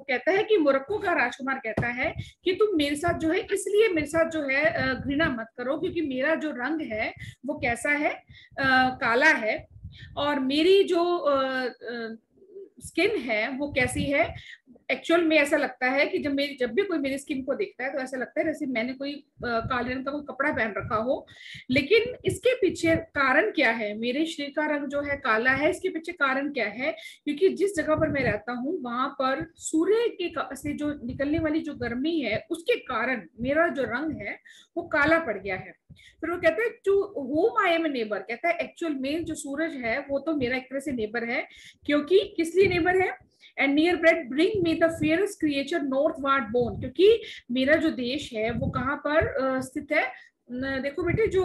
वो कहता है कि मोरक्को का राजकुमार कहता है कि तुम मेरे साथ जो है, इसलिए मेरे साथ जो है घृणा मत करो, क्योंकि मेरा जो रंग है वो कैसा है, काला है, और मेरी जो स्किन है वो कैसी है। एक्चुअल में ऐसा लगता है कि जब भी कोई मेरी स्किन को देखता है तो ऐसा लगता है जैसे मैंने कोई काले रंग का कोई कपड़ा पहन रखा हो। लेकिन इसके पीछे कारण क्या है, मेरे शरीर का रंग जो है काला है, इसके पीछे कारण क्या है, क्योंकि जिस जगह पर मैं रहता हूँ वहां पर सूर्य के से जो निकलने वाली जो गर्मी है उसके कारण मेरा जो रंग है वो काला पड़ गया है। फिर वो कहता है to whom I am a neighbour, कहता है एक्चुअल में जो सूरज है वो तो मेरा एक तरह से नेबर है, क्योंकि किस लिए नेबर है, and near bread bring me the fairest creature northward born, क्योंकि मेरा जो देश है वो कहाँ पर स्थित है। देखो बेटे, जो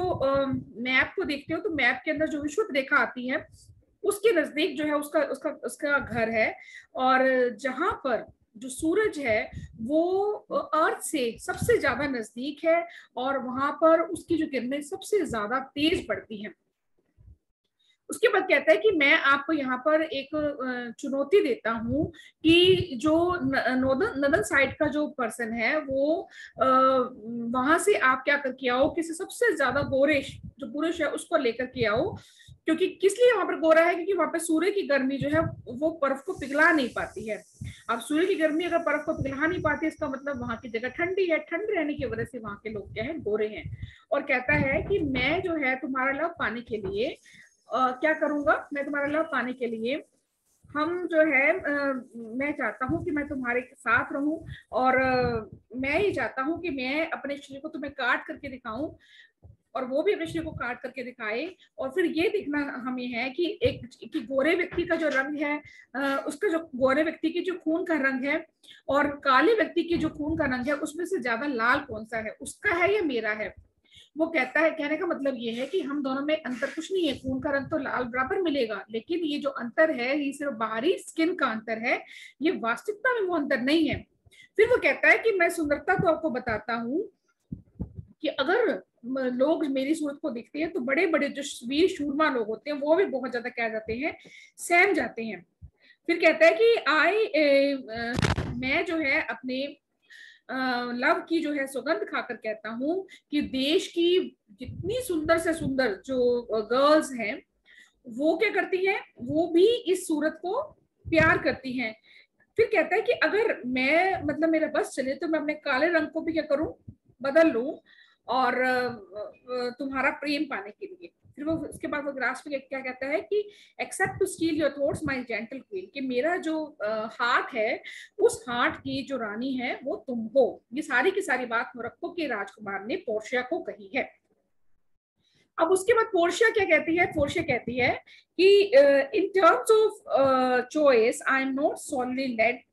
मैप को देखते हो तो मैप के अंदर जो विषुवत रेखा आती है उसके नजदीक जो है उसका उसका उसका घर है, और जहां पर जो सूरज है वो अर्थ से सबसे ज्यादा नजदीक है, और वहां पर उसकी जो किरणें सबसे ज्यादा तेज पड़ती हैं। उसके बाद कहता है कि मैं आपको यहाँ पर एक चुनौती देता हूँ कि जो नदन साइड का जो पर्सन है वो वहां से आप क्या करके आओ, किसी सबसे ज्यादा गोरे जो पुरुष है उसको लेकर के आओ, क्योंकि किस लिए वहां पर गोरा है, क्योंकि वहां पर सूर्य की गर्मी जो है वो बर्फ को पिघला नहीं पाती है। अब सूर्य की गर्मी अगर बर्फ को पिघला नहीं पाती इसका मतलब वहां की जगह ठंडी है, ठंड रहने की वजह से वहां के लोग क्या है, गोरे हैं। और कहता है कि मैं जो है तुम्हारा लव पाने के लिए क्या करूंगा, मैं तुम्हारा लव पाने के लिए हम जो है मैं चाहता हूँ कि मैं तुम्हारे साथ रहूं, और मैं ये चाहता हूँ कि मैं अपने शरीर को तुम्हें काट करके दिखाऊं और वो भी अपने शरीर को काट करके दिखाए, और फिर ये दिखना हमें है कि एक कि गोरे व्यक्ति का जो रंग है उसका जो गोरे व्यक्ति की जो खून का रंग है और काले व्यक्ति की जो खून का रंग है उसमें से ज्यादा लाल कौन सा है, उसका है या मेरा है। वो कहता है, कहने का मतलब ये है कि हम दोनों में अंतर कुछ नहीं है, खून का रंग तो लाल बराबर मिलेगा, लेकिन ये जो अंतर है ये सिर्फ बाहरी स्किन का अंतर है, ये वास्तविकता में वो अंतर नहीं है। फिर वो कहता है कि मैं सुंदरता तो आपको बताता हूँ कि अगर लोग मेरी सूरत को देखते हैं तो बड़े बड़े जो वीर शूरमा लोग होते हैं वो भी बहुत ज्यादा क्या जाते हैं, सहम जाते हैं। फिर कहता है कि मैं जो है अपने लव की जो है सौगंध खाकर कहता हूँ कि देश की जितनी सुंदर से सुंदर जो गर्ल्स हैं वो क्या करती हैं, वो भी इस सूरत को प्यार करती हैं। फिर कहता है कि अगर मैं मतलब मेरा बस चले तो मैं अपने काले रंग को भी क्या करूं, बदल लूं, और तुम्हारा प्रेम पाने के लिए। फिर वो उसके बाद वो लास्ट में क्या कहता है कि except to steal your thoughts my gentle queen, कि मेरा जो हार्ट है उस हार्ट की जो रानी है वो तुम हो। ये सारी की सारी बात मोरक्को के राजकुमार ने पोर्शिया को कही है। अब उसके बाद पोर्शिया क्या कहती है, पोर्शिया कहती है कि in terms of choice I am not solidly led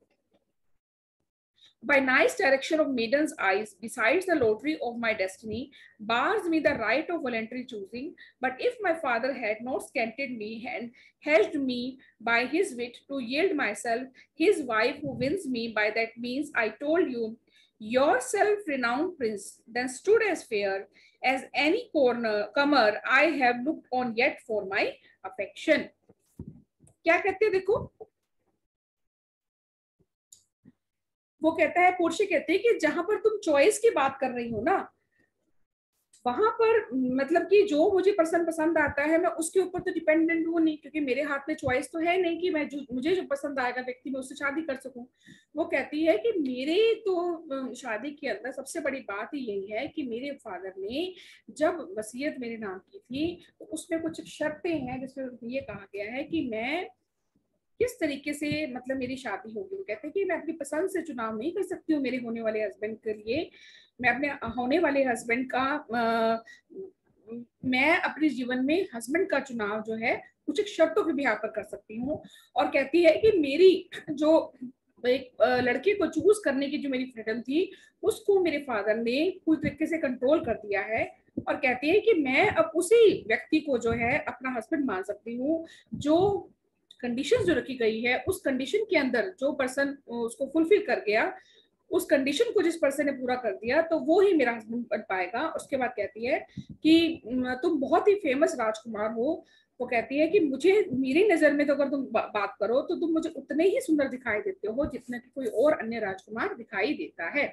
by nice direction of maiden's eyes, besides the lottery of my destiny, bars me the right of voluntary choosing. But if my father had not scanted me and hedged me by his wit to yield myself, his wife who wins me by that means, I told you, your self-renowned prince then stood as fair as any comer I have looked on yet for my affection. क्या कहते हैं देखो, वो कहता है, Portia कहते हैं कि जहां पर तुम चॉइस की बात कर रही हो ना, वहां पर मतलब कि जो मुझे पसंद आता है मैं उसके ऊपर तो डिपेंडेंट हूँ नहीं, क्योंकि मेरे हाथ में चॉइस तो है नहीं कि मैं मुझे जो पसंद आएगा व्यक्ति मैं उससे शादी कर सकूं। वो कहती है कि मेरे तो शादी के अंदर सबसे बड़ी बात ही यही है कि मेरे फादर ने जब वसीयत मेरे नाम की थी तो उसमें कुछ शर्तें हैं जिसमें ये कहा गया है कि मैं किस तरीके से मतलब मेरी शादी होगी। वो कहते हैं कि मैं अपनी पसंद से चुनाव नहीं कर सकती हूँ मेरे होने वाले हस्बैंड के लिए, मैं अपने होने वाले हस्बैंड का मैं अपने जीवन में हस्बैंड का चुनाव जो है कुछ एक शर्तों के बिहार पर कर सकती हूँ। और कहती है कि मेरी जो एक लड़के को चूज करने की जो मेरी फ्रीडम थी उसको मेरे फादर ने पूरी तरीके से कंट्रोल कर दिया है, और कहती है कि मैं अब उसी व्यक्ति को जो है अपना हस्बैंड मान सकती हूँ जो कंडीशन जो रखी गई है उस कंडीशन के अंदर जो पर्सन उसको फुलफिल कर गया उस कंडीशन को जिस पर्सन ने पूरा कर दिया तो वो ही मेरा हस्बैंड बन पाएगा। उसके बाद कहती है कि तुम बहुत ही फेमस राजकुमार हो। वो कहती है कि मुझे, मेरी नजर में तो अगर तुम बात करो तो तुम मुझे उतने ही सुंदर दिखाई देते हो जितना कि कोई और अन्य राजकुमार दिखाई देता है।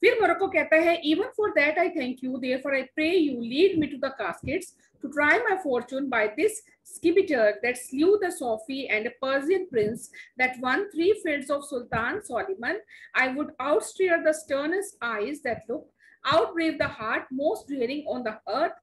फिर मोरक्को कहता है, even for that I thank you, therefore I pray you lead me to the caskets to try my fortune by this scimitar that slew the Sophie and a Persian prince that won 3 fields of Sultan Solomon. I would outsteer the sternest eyes that look, outbrave the heart most daring on the earth,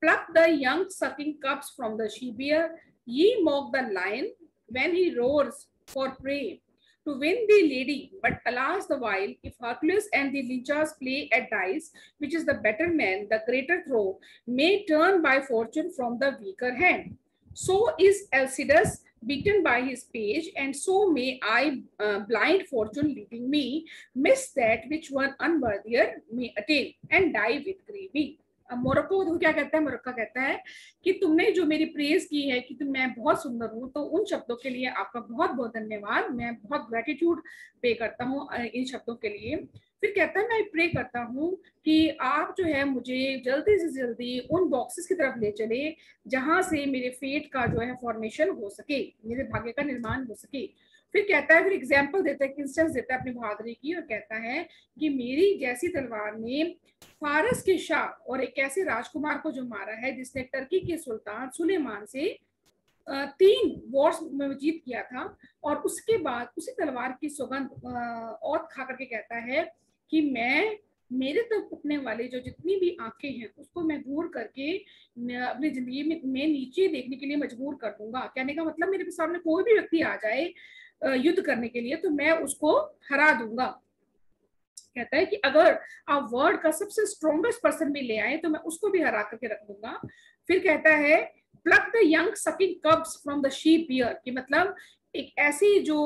pluck the young sucking cubs from the she-bear, ye mock the lion when he roars for prey to win the lady. But alas, the while, if Hercules and the Lichas play at dice, which is the better man, the greater throw, may turn by fortune from the weaker hand. So is Alcidas beaten by his page, and so may I, blind fortune leading me, miss that which one unworthier may attain, and die with grieving. अब Morocco तो क्या कहता है, Morocco कहता है कि तुमने जो मेरी प्रेज की है कि तुम, मैं बहुत सुंदर हूँ, तो उन शब्दों के लिए आपका बहुत बहुत धन्यवाद, मैं बहुत ग्रेटिट्यूड पे करता हूँ इन शब्दों के लिए। फिर कहता है, मैं प्रे करता हूँ कि आप जो है मुझे जल्दी से जल्दी उन बॉक्सेस की तरफ ले चले जहां से मेरे फेट का जो है फॉर्मेशन हो सके, मेरे भाग्य का निर्माण हो सके। फिर कहता है, फिर एग्जाम्पल देता है, इंस्टेंस देता है अपनी बहादुरी की, और कहता है कि मेरी जैसी तलवार ने फारस के शाह और एक ऐसे राजकुमार को जो मारा है जिसने टर्की के सुल्तान सुलेमान से 3 वॉर्स में जीत किया था, और उसके बाद उसी तलवार की सौगंध और खा करके कहता है कि मैं, मेरे तक उठने वाले जो जितनी भी आंखें हैं उसको मैं दूर करके अपनी जिंदगी में नीचे देखने के लिए मजबूर कर दूंगा। कहने का मतलब, मेरे सामने कोई भी व्यक्ति आ जाए युद्ध करने के लिए तो मैं उसको हरा दूंगा। कहता है कि अगर आप वर्ल्ड का सबसे स्ट्रॉन्गेस्ट पर्सन भी ले आए तो मैं उसको भी हरा करके रख दूंगा। फिर कहता है, pluck the young sucking cubs from the she bear, कि मतलब एक ऐसी जो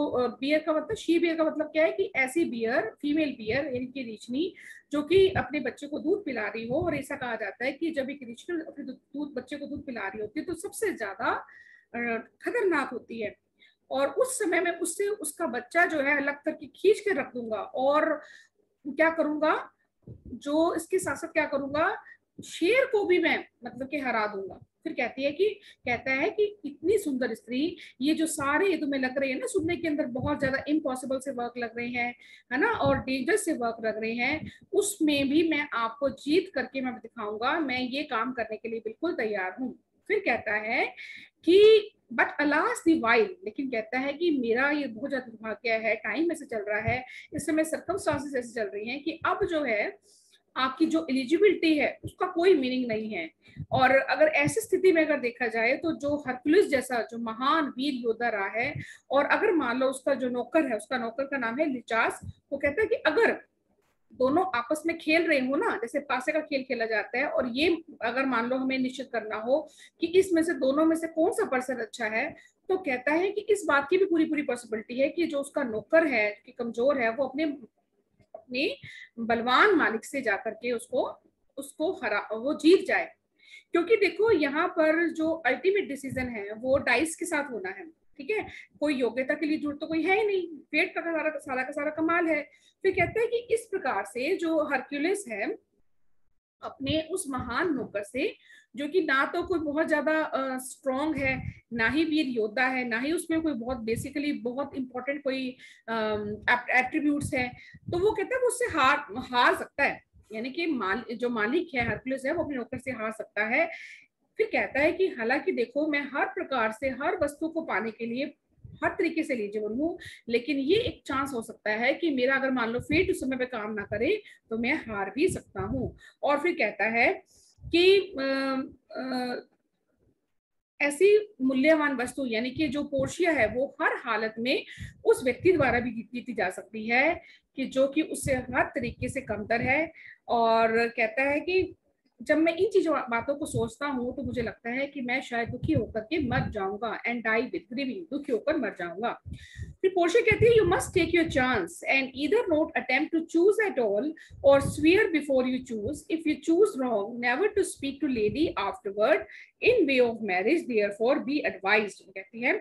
बियर का मतलब, शी बियर का मतलब क्या है कि ऐसी बियर, फीमेल बियर यानी कि रीछनी, जो कि अपने बच्चे को दूध पिला रही हो। और ऐसा कहा जाता है कि जब एक रीछनी अपने दूध बच्चे को दूध पिला रही होती है तो सबसे ज्यादा खतरनाक होती है, और उस समय में उससे उसका बच्चा जो है अलग करके खींच के रख दूंगा, और क्या करूंगा, जो इसके साथ साथ क्या करूंगा, शेर को भी मैं मतलब कि हरा दूंगा। फिर कहता है कि इतनी सुंदर स्त्री, ये जो सारे ये तुम्हें लग रहे हैं ना सुनने के अंदर बहुत ज्यादा इम्पॉसिबल से वर्क लग रहे हैं, है ना, और डेंजरस से वर्क लग रहे हैं, उसमें भी मैं आपको जीत करके मैं दिखाऊंगा, मैं ये काम करने के लिए बिल्कुल तैयार हूँ। फिर कहता है कि बट अलास दी वाइल, लेकिन कहता है कि मेरा ये बहुत ज्यादा दुर्भाग्य है, टाइम ऐसे चल रहा है, इस समय सर्कमस्टांसेस ऐसे चल रही हैं कि अब जो है आपकी जो एलिजिबिलिटी है उसका कोई मीनिंग नहीं है। और अगर ऐसी स्थिति में अगर देखा जाए तो जो हरकुलिस जैसा जो महान वीर योद्धा रहा है, और अगर मान लो उसका जो नौकर है, उसका नौकर का नाम है लिचास, वो कहता है कि अगर दोनों आपस में खेल रहे हो ना, जैसे पासे का खेल खेला जाता है, और ये अगर मान लो हमें निश्चित करना हो कि इसमें से दोनों में से कौन सा पर्सन अच्छा है, तो कहता है कि इस बात की भी पूरी पूरी पॉसिबिलिटी है कि जो उसका नौकर है कि कमजोर है वो अपने बलवान मालिक से जाकर के उसको वो जीत जाए। क्योंकि देखो यहाँ पर जो अल्टीमेट डिसीजन है वो डाइस के साथ होना है, ठीक है, कोई योग्यता के लिए जरूरत तो कोई है ही नहीं, फेट का सारा कमाल है। फिर कहते हैं कि इस प्रकार से जो हरक्यूलिस है अपने उस महान नौकर से, जो कि ना तो कोई बहुत ज्यादा स्ट्रॉन्ग है, ना ही वीर योद्धा है, ना ही उसमें कोई बहुत बेसिकली बहुत इंपॉर्टेंट कोई एट्रीब्यूट्स है, तो वो कहता है वो उससे हार सकता है, यानी कि जो मालिक है हरक्यूलिस है वो अपने नौकर से हार सकता है। फिर कहता है कि हालांकि देखो मैं हर प्रकार से हर वस्तु को पाने के लिए हर तरीके से एलिजिबल हूँ, लेकिन ये एक चांस हो सकता है कि मेरा अगर मान लो फेट उस समय पे काम ना करे तो मैं हार भी सकता हूँ। और फिर कहता है कि ऐसी मूल्यवान वस्तु यानी कि जो पोर्शिया है वो हर हालत में उस व्यक्ति द्वारा भी जीती जा सकती है कि जो कि उससे हर तरीके से कमतर है। और कहता है कि जब मैं इन चीजों बातों को सोचता हूँ तो मुझे लगता है कि मैं शायद दुखी होकर के मर जाऊंगा, एंड डाई विद ग्रीविंग, दुखी होकर मर जाऊंगा। फिर पोर्शिया कहती है, you must take your chance and either not attempt to choose at all और swear before you choose, if you choose wrong never to speak to lady afterward in way of marriage, therefore be advised. कहती है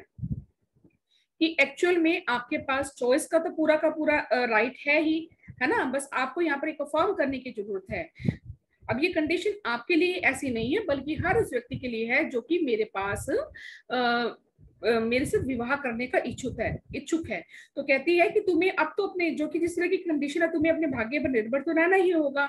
कि actual में आपके पास choice का तो पूरा right है ही, है ना, बस आपको यहाँ पर एक परफॉर्म करने की जरूरत है। अब ये कंडीशन आपके लिए ऐसी नहीं है, बल्कि हर उस व्यक्ति के लिए है जो कि मेरे पास मेरे से विवाह करने का इच्छुक है। तो कहती है कि तुम्हें अब तो अपने जो कि जिस तरह की कंडीशन है, तुम्हें अपने भाग्य पर निर्भर तो रहना ही होगा,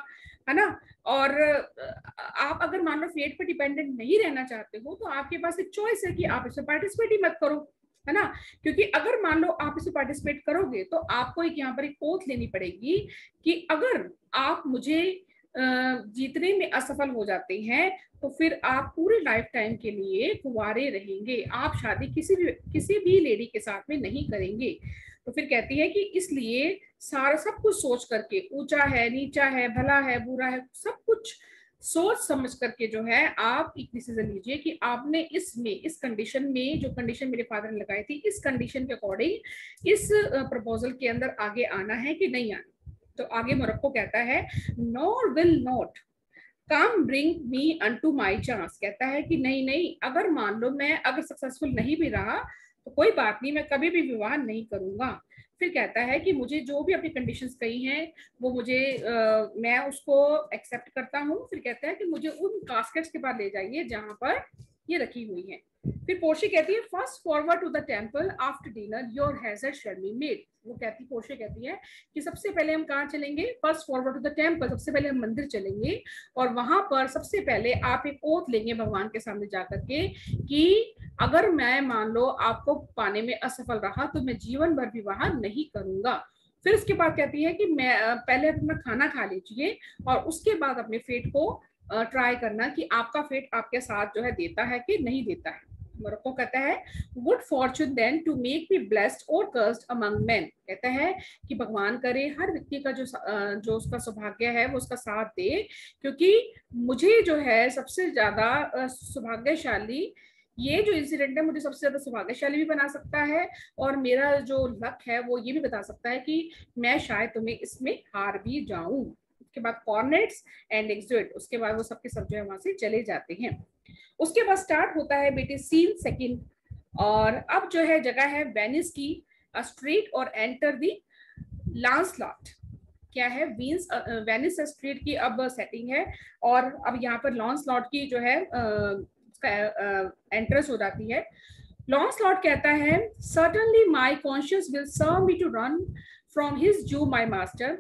है ना। और आप अगर मान लो फेट पर डिपेंडेंट नहीं रहना चाहते हो, तो आपके पास एक चॉइस है कि आप इसमें पार्टिसिपेट ही मत करो, है ना। क्योंकि अगर मान लो आप इसमें पार्टिसिपेट करोगे, तो आपको एक यहाँ पर एक ओथ लेनी पड़ेगी कि अगर आप मुझे जीतने में असफल हो जाते हैं, तो फिर आप पूरे लाइफ टाइम के लिए कुंवारे रहेंगे, आप शादी किसी भी लेडी के साथ में नहीं करेंगे। तो फिर कहती है कि इसलिए सारा सब कुछ सोच करके, ऊंचा है नीचा है, भला है बुरा है, सब कुछ सोच समझ करके जो है आप एक डिसीजन लीजिए कि आपने इस कंडीशन में, जो कंडीशन मेरे फादर ने लगाई थी, इस कंडीशन के अकॉर्डिंग इस प्रपोजल के अंदर आगे आना है कि नहीं आना। तो आगे मोरक्को कहता है, nor will not come bring me unto my chance. कहता है कि नहीं नहीं, अगर मान लो मैं अगर सक्सेसफुल नहीं भी रहा तो कोई बात नहीं, मैं कभी भी विवाह नहीं करूंगा। फिर कहता है कि मुझे जो भी अपनी कंडीशंस कही हैं वो मुझे मैं उसको एक्सेप्ट करता हूँ। फिर कहता है कि मुझे उन कास्केट्स के पास ले जाइए जहां पर ये रखी हुई है। फिर पोर्शी कहती है, first forward to the temple after dinner your hazard shall be made. वो कहती, पोर्शी कहती है कि सबसे पहले हम कहाँ चलेंगे, first forward to the temple, सबसे पहले हम मंदिर चलेंगे और वहां पर सबसे पहले आप एक ओथ लेंगे भगवान के सामने जाकर के कि अगर मैं मान लो आपको पाने में असफल रहा तो मैं जीवन भर विवाह नहीं करूंगा। फिर उसके बाद कहती है कि मैं पहले अपना खाना खा लीजिए और उसके बाद अपने फेट को ट्राई करना कि आपका फेट आपके साथ जो है देता है कि नहीं देता है। मोरक्को कहता है, good fortune then to make me blessed और कर्स्ड अमंग मेन। कहता है कि भगवान करे हर व्यक्ति का जो उसका सौभाग्य है वो उसका साथ दे, क्योंकि मुझे जो है सबसे ज्यादा सौभाग्यशाली ये जो इंसिडेंट है मुझे सबसे ज्यादा सौभाग्यशाली भी बना सकता है, और मेरा जो लक है वो ये भी बता सकता है कि मैं शायद तुम्हें इसमें हार भी जाऊं। उसके बाद कॉर्नेट्स एंड एग्जिट, उसके बाद वो सबके सब जो है वहां से चले जाते हैं। उसके बाद स्टार्ट होता है बेटे सीन सेकंड, और अब जो है जगह है वेनिस की स्ट्रीट और एंटर दी लांसलॉट। क्या है, वेनिस स्ट्रीट की अब सेटिंग है और अब यहाँ पर लॉन्सलॉट की जो है एंट्रेंस हो जाती है। लॉन्सलॉट कहता है, certainly my conscience will serve me to run from his Jew my master,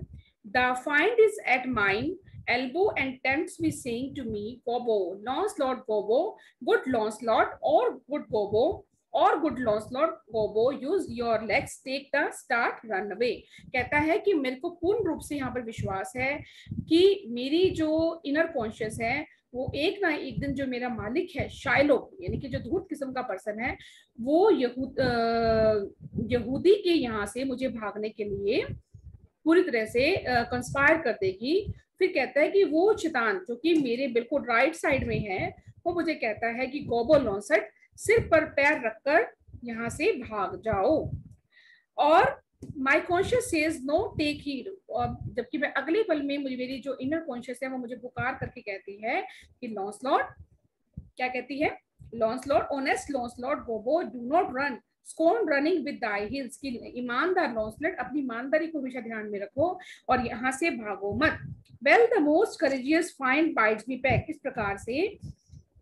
the fiend is at mine elbow and tempts me saying to me, Gobbo, Lancelot Gobbo, good Lancelot or good Lancelot Gobbo, use your legs, take the start, run away। कहता है कि मेरे को पूर्ण रूप से यहाँ पर विश्वास है कि मेरी जो इनर कॉन्शियस है वो एक ना एक दिन जो मेरा मालिक है शाइलो, यानी कि जो धूर्त किस्म का पर्सन है, वो यहूदी के यहाँ से मुझे भागने के लिए पूरी तरह से कंस्पायर कर देगी। फिर कहता है कि वो शैतान जो कि मेरे बिल्कुल राइट साइड में है, वो मुझे कहता है कि गोबो लॉन्सेट, सिर पर पैर रखकर यहाँ से भाग जाओ। और my conscience says no take heed, और जबकि मैं अगले पल में मुझे मेरी जो इनर कॉन्शियस है वो मुझे पुकार करके कहती है कि लॉन्सलॉट, क्या कहती है, Launcelot, honest Launcelot Gobbo, do not run scorn running with thy heels, की ईमानदार लॉन्सलॉट अपनी ईमानदारी को हमेशा ध्यान में रखो और यहाँ से भागो मत। Well the most courageous find bytes me back. इस प्रकार से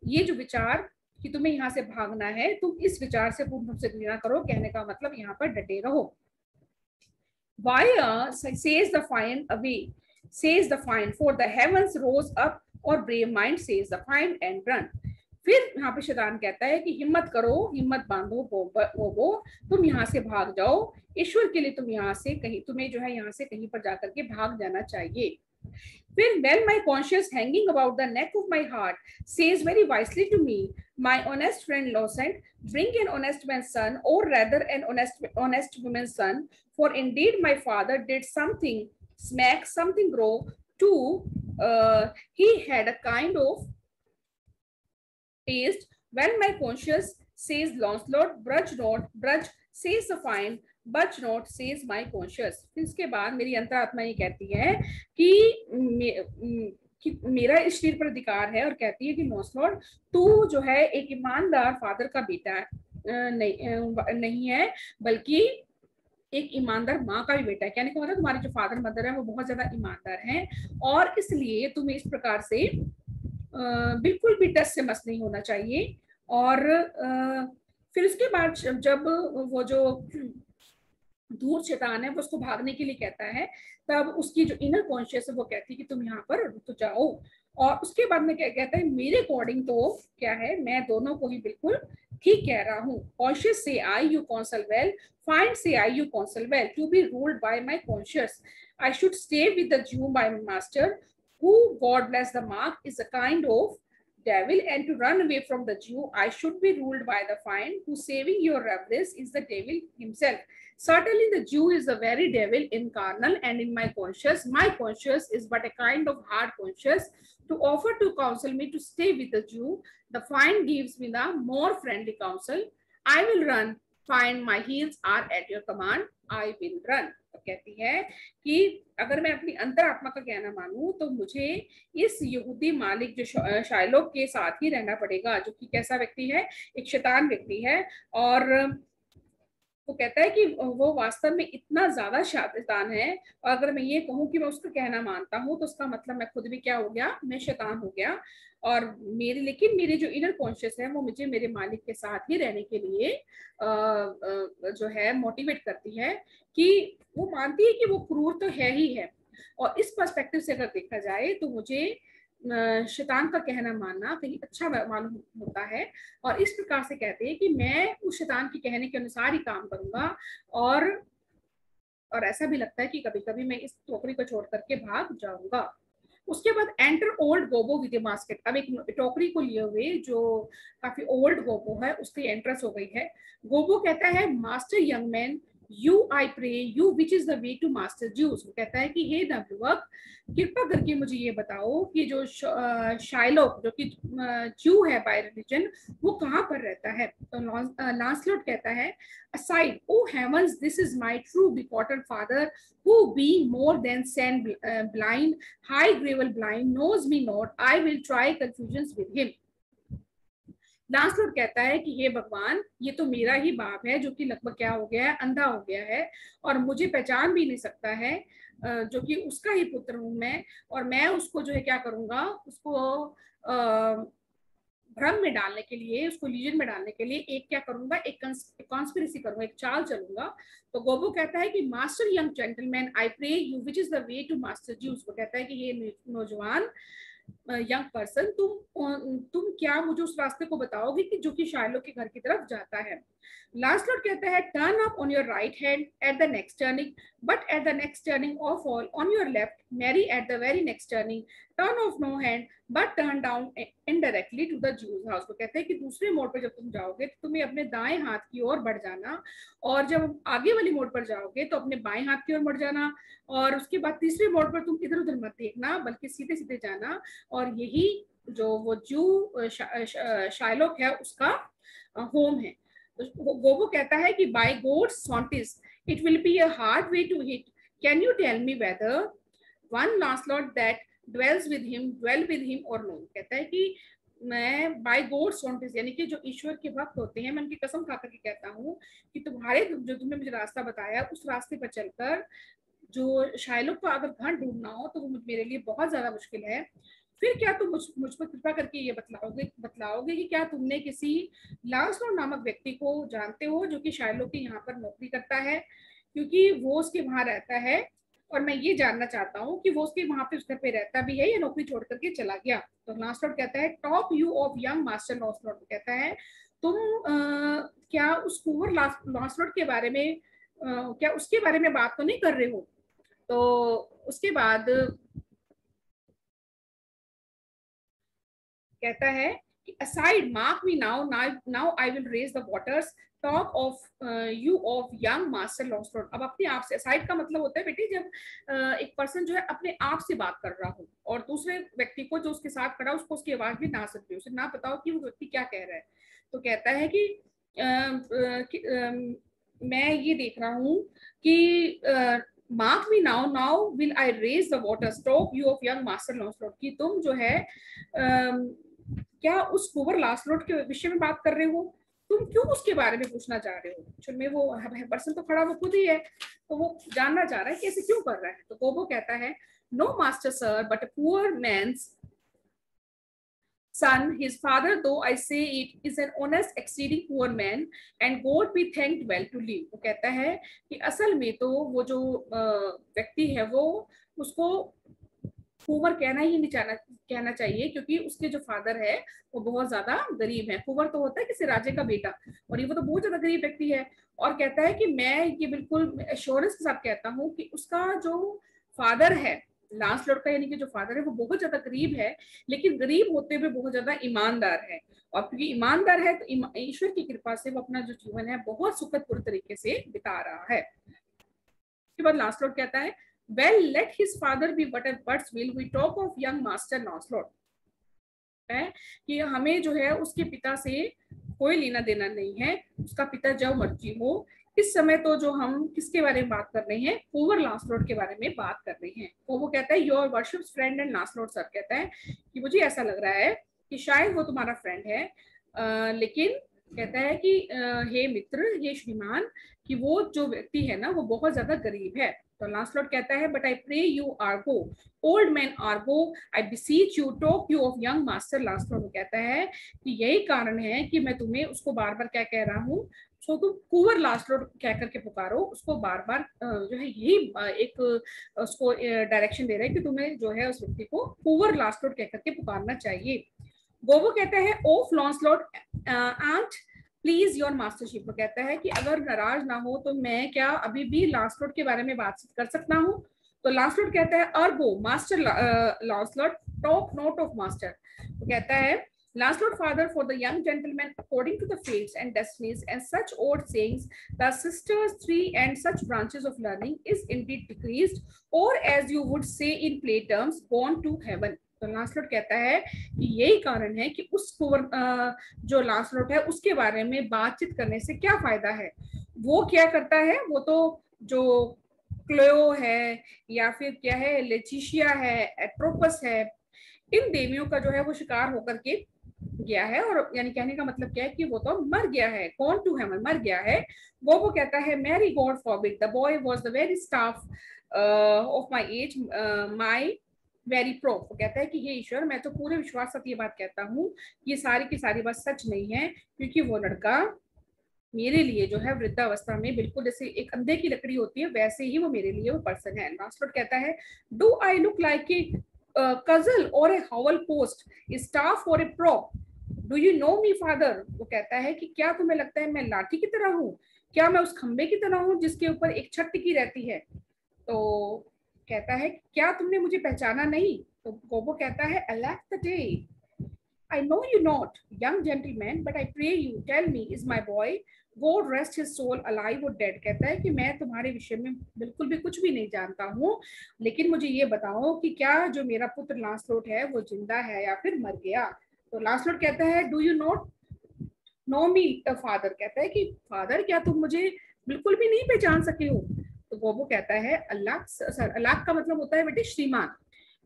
ये जो विचार कि तुम्हें यहाँ से भागना है, तुम इस विचार से पूर्ण रूप से घृणा करो, कहने का मतलब यहाँ पर डटे रहो। Why says the fine away, says the fine, for the heavens rose up, or brave mind says the fine and run। फिर यहाँ पे शैतान कहता है कि हिम्मत करो, हिम्मत बांधो वो तुम यहाँ से भाग जाओ, ईश्वर के लिए तुम यहाँ से कहीं, तुम्हें जो है यहाँ से कहीं पर जाकर के भाग जाना चाहिए। फिर well my conscience hanging about the neck of my heart says very wisely to me, my honest friend Lawson, bring an honest man's son, or rather an honest woman's son, for indeed my father did something smack, something grow too, he had a kind of taste। When my conscience says Lancelot, brudge not, brudge says the fine, बच not says my conscious. फिर इसके बाद मेरी अंतरात्मा ये कहती है कि मेरा इस शरीर पर अधिकार है, और कहती है कि लॉन्सलॉट, तू जो है एक ईमानदार फादर का बेटा नहीं है, बल्कि एक ईमानदार माँ का भी बेटा है। कहने का मतलब तुम्हारे जो फादर मदर है वो बहुत ज्यादा ईमानदार हैं, और इसलिए तुम्हें इस प्रकार से बिल्कुल भी टस से मस नहीं होना चाहिए। और फिर उसके बाद जब वो जो धूर्त शैतान है वो उसको भागने के लिए कहता है, तब उसकी जो इनर कॉन्शियस है वो कहती है कि तुम यहाँ पर रुक जाओ। और उसके बाद में क्या कहता है, मेरे अकॉर्डिंग तो क्या है, मैं दोनों को ही बिल्कुल ठीक कह रहा हूँ। Conscience say I you counsel well, fiend say I you counsel well, to be ruled by my conscience, I should stay with the Jew by my master, who God bless the mark is a kind of devil, and to run away from the Jew I should be ruled by the find, who saving your reverence is the devil himself. Certainly the Jew is the very devil incarnate, and in my conscience is but a kind of hard conscience to offer to counsel me to stay with the Jew. The find gives me the more friendly counsel. I will run, find my heels are at your command, I will run. तो कहती है कि अगर मैं अपनी अंतरात्मा का कहना मानूं तो मुझे इस यहूदी मालिक जो शाइलोक के साथ ही रहना पड़ेगा, जो कि कैसा व्यक्ति है, एक शैतान व्यक्ति है। और वो कहता है कि वो वास्तव में इतना ज्यादा शैतान है, और अगर मैं ये कहूँ कि मैं उसका कहना मानता हूँ तो उसका मतलब मैं खुद भी क्या हो गया, मैं शैतान हो गया। और लेकिन मेरे जो इनर कॉन्शियस है वो मुझे मेरे मालिक के साथ ही रहने के लिए जो है मोटिवेट करती है, कि वो मानती है कि वो क्रूर तो है ही है। और इस पर्सपेक्टिव से अगर देखा जाए तो मुझे शैतान का कहना मानना कहीं अच्छा मालूम होता है। और इस प्रकार से कहते हैं कि मैं उस शैतान के कहने के अनुसार ही काम करूंगा। और ऐसा भी लगता है कि कभी कभी मैं इस टोकरी को छोड़ करके भाग जाऊंगा। उसके बाद enter old Gobo with basket. अब एक टोकरी को लिए हुए जो काफी ओल्ड गोबो है उसकी एंट्रेंस हो गई है। गोबो कहता है, master young man, you I pray you which is the way to master Jew's. वो कहता है कि हे नवयुवक, कृपा करके मुझे ये बताओ कि जो शाइलोक जो कि ज्यू है बाय रिलीजन, वो कहाँ पर रहता है। तो लांसलॉट कहता है, aside, oh heavens, this is my true begotten father, who being more than sand blind, high gravel blind, knows me not, I will try confusions with him. लांसलॉट कहता है कि हे भगवान, ये तो मेरा ही बाप है जो कि लगभग क्या हो गया है, अंधा हो गया है, और मुझे पहचान भी नहीं सकता है, जो कि उसका ही पुत्र हूं मैं। और मैं उसको जो है क्या करूंगा, उसको भ्रम में डालने के लिए, उसको लीजन में डालने के लिए एक क्या करूंगा, एक कॉन्स्पिरेसी करूंगा, एक चाल चलूंगा। तो गोबो कहता है कि master young gentleman, I pray you which is the way to master Jew's. वो कहता है कि ये नौजवान यंग पर्सन, तुम क्या मुझे उस रास्ते को बताओगे कि जो कि शाइलो के घर की तरफ जाता है। लांसलॉट कहता है, turn up on your right hand at the next turning, but at the next turning of all on your left, marry at the very next turning, turn of no hand but turn down indirectly to the Jew's house. को कहते हैं कि दूसरे मोड़ पर जब तुम जाओगे तो तुम्हें अपने दाएं हाथ की ओर बढ़ जाना, और जब आगे वाली मोड़ पर जाओगे तो अपने बाएं हाथ की ओर बढ़ जाना, और उसके बाद तीसरे मोड़ पर तुम इधर उधर मत देखना बल्कि सीधे सीधे जाना। और यही जो वो जू शाइलोक है उसका होम है। तो गोबो कहता है कि by God sonties, it will be a hard way to hit, can you tell me whether one Launcelot that dwells with him dwell with him or no। कहता है कि मैं बाय गॉड सॉन्टिस, यानी कि जो ईश्वर के भक्त होते हैं, मैं उनकी कसम खा करके कहता हूँ कि तुम्हारे जो तुमने मुझे रास्ता बताया उस रास्ते पर चलकर जो शाइलोक का अगर घर ढूंढना हो तो वो मेरे लिए बहुत ज्यादा मुश्किल है। फिर क्या तुम मुझ पर कृपा करके ये बतलाओगे कि क्या तुमने किसी लांसलॉट नामक व्यक्ति को जानते हो जो कि शाइलोक के यहाँ पर नौकरी करता है, क्योंकि वो उसके वहां रहता है, और मैं ये जानना चाहता हूँ कि वो उसके वहां पे उस घर पे रहता भी है या नौकरी छोड़ करके चला गया। तो लांसलॉट कहता है, top you of young master Launcelot. कहता है, तुम क्या उस कुंवर लांसलॉट के बारे में क्या उसके बारे में बात तो नहीं कर रहे हो। तो उसके बाद कहता है कि aside mark me now I will raise the waters, talk of you of young master Launcelot। अब अपने आप से, aside का मतलब होता है बेटी जब एक पर्सन जो है अपने आप से बात कर रहा हो और दूसरे व्यक्ति को जो उसके साथ खड़ा उसको उसकी आवाज भी ना सकती, उसे ना पता हो कि वो व्यक्ति क्या कह रहा है। तो कहता है कि मैं ये देख रहा हूँ कि mark me now will I raise the water, stop you of young master Launcelot, कि तुम जो है क्या उस कुंवर लांसलॉट के विषय में बात कर रहे हो। तुम क्यों उसके बारे में पूछना चाह रहे हो? एक्चुअल में वो पर्सन तो खड़ा वो खुद ही है, तो वो जानना चाह रहा है कि ऐसे क्यों कर रहा है। तो कोबो कहता है, no master sir, but a poor man's son, his father, though I say it, is an honest, exceeding poor man, and God be thanked well to live. वो कहता है कि असल में तो वो जो व्यक्ति है वो उसको कुंवर कहना ही नहीं कहना चाहिए, क्योंकि उसके जो फादर है वो बहुत ज्यादा गरीब है। कुंवर तो होता है किसी राजे का बेटा, और ये वो तो बहुत ज्यादा गरीब व्यक्ति है। और कहता है कि मैं ये बिल्कुल एश्योरेंस के साथ कहता हूँ कि उसका जो फादर है, लास्ट लॉर्ड का यानी कि जो फादर है, वो बहुत ज्यादा गरीब है, लेकिन गरीब होते हुए बहुत ज्यादा ईमानदार है। और क्योंकि ईमानदार है तो ईश्वर की कृपा से वो अपना जो जीवन है बहुत सुखदपूर्ण तरीके से बिता रहा है। उसके बाद लास्ट लॉर्ड कहता है, well let his father be what's will, we talk of young master Lancelot, है कि हमें जो है उसके पिता से कोई लेना देना नहीं है, उसका पिता जो मर्जी हो। इस समय तो जो हम किसके बारे में बात कर रहे हैं, कुंवर लांसलॉट के बारे में बात कर रहे हैं। वो कहता है, your worship's friend and Launcelot sir, कहता है कि मुझे ऐसा लग रहा है कि शायद वो तुम्हारा फ्रेंड है, लेकिन कहता है कि हे मित्र, हे श्रीमान, कि वो जो व्यक्ति है ना वो बहुत ज्यादा गरीब है। तो लांसलॉट कहता है, but I pray you ergo, old man ergo, I beseech you, talk you of young master Launcelot. कहता है कि यही कारण है कि मैं तुम्हें उसको बार बार क्या कह रहा हूँ, सो तुम कुंवर लांसलॉट कह करके पुकारो उसको बार बार। जो है यही एक उसको डायरेक्शन दे रहा है कि तुम्हें जो है उस व्यक्ति को कुंवर लांसलॉट कह करके पुकारना चाहिए। गोबो कहता है, ओफ लॉन्सलॉट आंट प्लीज योर मास्टरशिप। वो कहता है कि अगर नाराज ना हो तो मैं क्या अभी भी लांसलॉट के बारे में बातचीत कर सकता हूँ। तो लांसलॉट कहता है, ergo master Launcelot, talk not of master. वो कहता है, Lancelot, father for the young gentleman, according to the fates and destinies and such old sayings, the sisters three and such branches of learning is indeed decreased, or as you would say in play terms, gone to heaven. तो Launcelot कहता है कि यही कारण है कि उस जो लांसलॉट है उसके बारे में बातचीत करने से क्या फायदा है। वो क्या करता है, वो तो जो क्लेओ है या फिर क्या है, लेटिशिया है, एट्रोपस है, इन देवियों का जो है वो शिकार होकर के गया है। और यानी कहने का मतलब क्या है कि वो तो मर गया है, गॉन टू हेवन, मर गया है। वो कहता है, marry God forbid, the boy was the very staff of my age, my very proof. वो कहता है कि ये ईश्वर, मैं तो पूरे विश्वास से ये बात कहता हूँ, ये सारी की सारी बात सच नहीं है, क्योंकि वो लड़का मेरे लिए जो है वृद्धावस्था में बिल्कुल जैसे एक अंधे की लकड़ी होती है वैसे ही वो मेरे लिए वो पर्सन है। लांसलॉट कहता है, do I look like a causal और ए हॉवल पोस्ट, स्टाफ और ए prop, do you know me father. वो कहता है कि क्या तुम्हें लगता है मैं लाठी की तरह हूँ, क्या मैं उस खंबे की तरह हूँ जिसके ऊपर एक छत टिकी रहती है। तो कहता है, क्या तुमने मुझे पहचाना नहीं। तो गोबो कहता है, alas the day, I know you not, young gentleman, but I pray you tell me, is my boy, God rest his soul, alive or dead। कहता है कि मैं तुम्हारे विषय में बिल्कुल भी कुछ भी नहीं जानता हूँ, लेकिन मुझे ये बताओ कि क्या जो मेरा पुत्र लांसलॉट है वो जिंदा है या फिर मर गया। तो लांसलॉट कहता है, do you not know me father. कहता है कि फादर, क्या तुम मुझे बिल्कुल भी नहीं पहचान सके हो। तो गोबो कहता है, अल्लाह सर, अल्लाह का मतलब होता है बेटे श्रीमान।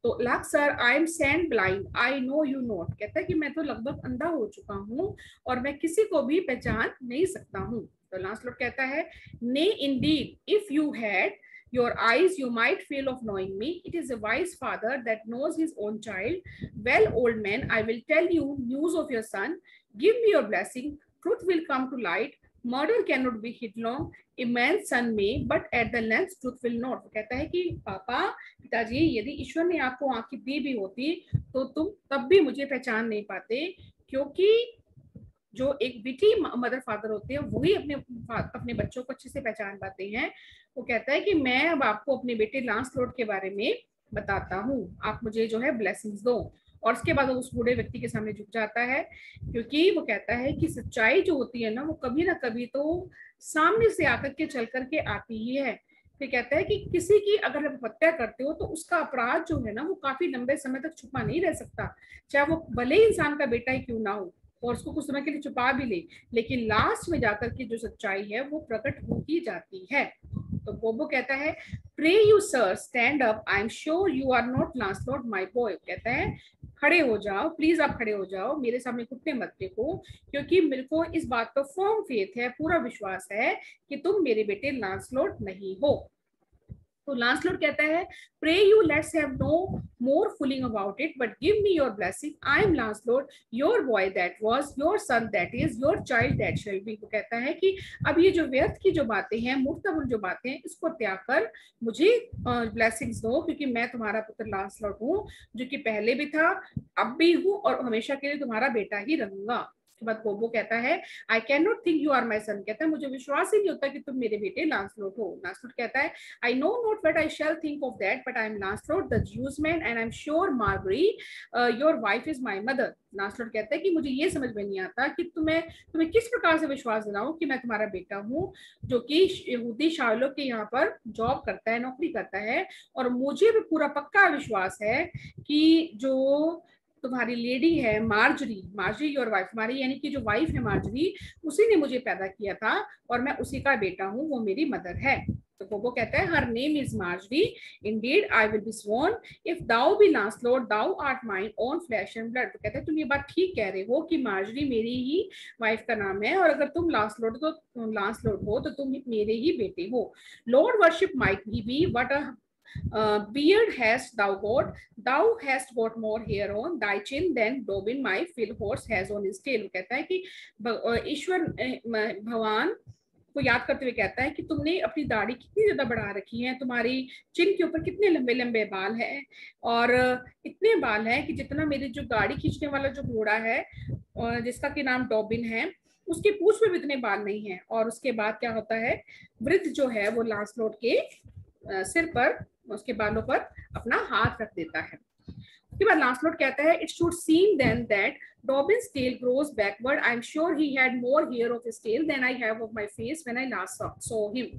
तो lakh sir, I am sand blind, I know you not. कहता है कि मैं तो लगभग अंधा हो चुका हूँ और मैं किसी को भी पहचान नहीं सकता हूँ। तो लांसलॉट कहता है, ने Indeed, if you had your eyes you might fail of knowing me, it is a wise father that knows his own child well. Old man, I will tell you news of your son, give me your blessing, truth will come to light, murder cannot be hid long, a man's son may, but at the length truth will not। कहता है कि पापा, पिताजी, यदि ईश्वर ने आपको आंखें दी भी होती तो तुम तब भी मुझे पहचान नहीं पाते, क्योंकि जो एक बेटी मदर फादर होते हैं वही अपने बच्चों को अच्छे से पहचान पाते हैं। वो कहता है कि मैं अब आपको अपने बेटे लांसलॉट के बारे में बताता हूँ, आप मुझे जो है ब्लेसिंग्स दो। और उसके बाद वो उस बूढ़े व्यक्ति के सामने झुक जाता है, क्योंकि वो कहता है कि सच्चाई जो होती है ना वो कभी ना कभी तो सामने से आकर के चल करके आती ही है। फिर कहता है कि किसी की अगर आप हत्या करते हो तो उसका अपराध जो है ना वो काफी लंबे समय तक छुपा नहीं रह सकता, चाहे वो भले ही इंसान का बेटा ही क्यों ना हो, और उसको कुछ समय के लिए छुपा भी ले, लेकिन लास्ट में जाकर के जो सच्चाई है वो प्रकट होती जाती है। तो बोबो कहता है, pray you sir stand up, I am sure you are not Launcelot my boy. कहता है, खड़े हो जाओ प्लीज, आप खड़े हो जाओ, मेरे सामने घुटने मत टेको, क्योंकि मेरे को इस बात पर फर्म फेथ है, पूरा विश्वास है कि तुम मेरे बेटे लांसलोट नहीं हो। तो लांसलोट कहता है, pray you let's have no more fooling about it, but give me your blessing, I am Launcelot, your boy that was, your son that is, your child that shall be. वो कहता है कि अब ये जो व्यर्थ की जो बातें हैं, मुफ्तबुल जो बातें हैं, इसको त्याग कर मुझे ब्लेसिंग्स दो, क्योंकि मैं तुम्हारा पुत्र लांसलोट हूँ, जो कि पहले भी था, अब भी हूँ, और हमेशा के लिए तुम्हारा बेटा ही रहूंगा। बाद बोबो कहता है, I can not think you are my son, कहता है मुझे विश्वास ही नहीं होता कि तुम मेरे बेटे लांसलोट हो। लांसलोट कहता है, I know not what I shall think of that, but I am Launcelot the Jew's man, and I am sure Margery your wife is my mother. Launcelot कहता है कि मुझे ये समझ में नहीं आता कि तुम्हें किस प्रकार से विश्वास दिलाऊं कि मैं तुम्हारा बेटा हूँ, जो कि यहूदी शायलों के यहाँ पर जॉब करता है, नौकरी करता है, और मुझे भी पूरा पक्का विश्वास है कि जो तुम्हारी लेडी है मार्जरी, मार्जरी योर वाइफ, हमारी यानी कि जो वाइफ है मार्जरी, उसी ने मुझे पैदा किया था और मैं उसी का बेटा हूँ, वो मेरी मदर है। तो बोबो कहता है, her name is Margery, indeed I will be sworn, if thou be Launcelot thou art mine own flesh and blood. तो कहते हैं तुम ये बात ठीक कह रहे हो कि मार्जरी मेरी ही वाइफ का नाम है, और अगर तुम लांसलोट हो तो तुम मेरे ही बेटे हो। Lord worship might be what a beard hast thou got, thou hast got more hair on thy chin than Dobbin my Phil horse has on his tail। कहता है कि ईश्वर भगवान को याद करते हुए कहता है कि तुमने अपनी दाढ़ी कितनी ज्यादा बढ़ा रखी है, तुम्हारी चिन के ऊपर कितने लंबे लंबे बाल हैं, और इतने बाल हैं कि जितना मेरे जो गाड़ी खींचने वाला जो घोड़ा है जिसका कि नाम डॉबिन है, उसके पूंछ में भी इतने बाल नहीं है। और उसके बाद क्या होता है, वृद्ध जो है वो लांसलोट के सिर पर, उसके बालों पर अपना हाथ रख देता है। उसके बाद लांसलोट कहता है, it should seem then that Dobbin's tail grows backward. I'm sure he had more hair of his tail than I have of my face when I last saw him।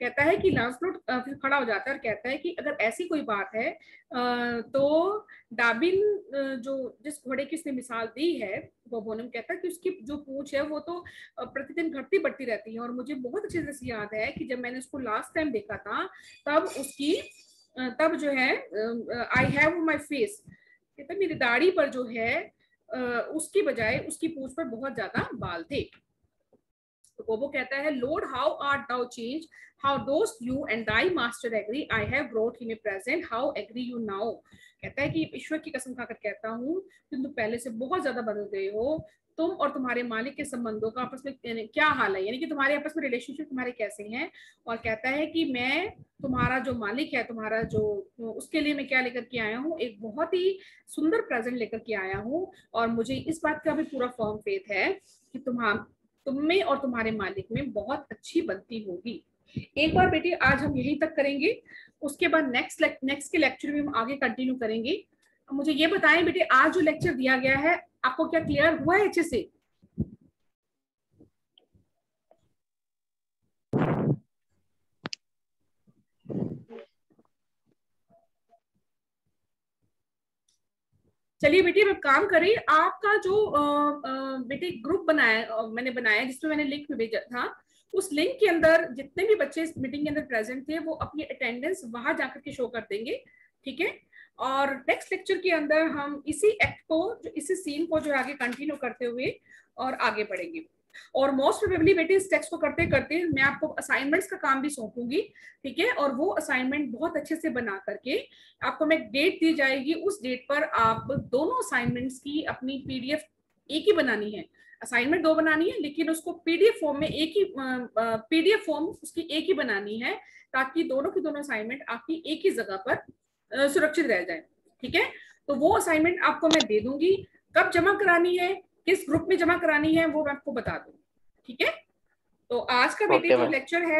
कहता है कि लांसलोट फिर खड़ा हो जाता है और कहता है कि अगर ऐसी कोई बात है तो डाबिन जो जिस घोड़े की इसने मिसाल दी है, वो बोनम कहता है कि उसकी जो पूंछ है वो तो प्रतिदिन घटती बढ़ती रहती है, और मुझे बहुत अच्छे से याद है कि जब मैंने उसको लास्ट टाइम देखा था तब जो है आई हैव माई फेस, कहता है मेरी दाढ़ी पर जो है उसकी बजाय उसकी पूंछ पर बहुत ज्यादा बाल थे। तो बोबो कहता है, lord how art thou change, how dost you and thy master agree, I have brought him a present, how agree you now. कहता है कि ईश्वर की कसम खाकर कहता हूँ कि तुम पहले से बहुत ज्यादा बदल गए हो, तुम और तुम्हारे मालिक के संबंधों का आपस में क्या हाल है, यानी कि तुम्हारे आपस में रिलेशनशिप तुम्हारे कैसे हैं। और कहता है कि मैं तुम्हारा जो मालिक है, तुम्हारा जो, उसके लिए मैं क्या लेकर के आया हूँ, एक बहुत ही सुंदर प्रेजेंट लेकर के आया हूँ, और मुझे इस बात का भी पूरा फर्म फेथ है कि तुम में और तुम्हारे मालिक में बहुत अच्छी बनती होगी। एक बार बेटे आज हम यहीं तक करेंगे, उसके बाद नेक्स्ट के लेक्चर में हम आगे कंटिन्यू करेंगे। मुझे ये बताएं बेटे, आज जो लेक्चर दिया गया है आपको क्या क्लियर हुआ है अच्छे से? चलिए बेटी, अब काम करें, आपका जो बेटे ग्रुप मैंने बनाया जिसमें मैंने लिंक भेजा था, उस लिंक के अंदर जितने भी बच्चे इस मीटिंग के अंदर प्रेजेंट थे वो अपनी अटेंडेंस वहां जाकर के शो कर देंगे, ठीक है। और नेक्स्ट लेक्चर के अंदर हम इसी एक्ट को, इसी सीन को जो आगे कंटिन्यू करते हुए और आगे बढ़ेंगे। और मोस्ट प्रोबेबली बेटे इस टेक्स्ट को करते करते मैं आपको असाइनमेंट्स का काम भी सौंपूंगी, ठीक है। और वो असाइनमेंट बहुत अच्छे से बना करके आपको मैं डेट दी जाएगी, उस डेट पर आप दोनों असाइनमेंट्स की अपनी पीडीएफ एक ही बनानी है, असाइनमेंट दो बनानी है, लेकिन उसको पीडीएफ फॉर्म में एक ही पीडीएफ फॉर्म उसकी एक ही बनानी है, ताकि दोनों की दोनों असाइनमेंट आपकी एक ही जगह पर सुरक्षित रह जाए, ठीक है। तो वो असाइनमेंट आपको मैं दे दूंगी, कब जमा करानी है, किस ग्रुप में जमा करानी है, वो मैं आपको बता दूंगी, ठीक है। तो आज का बेटे जो लेक्चर है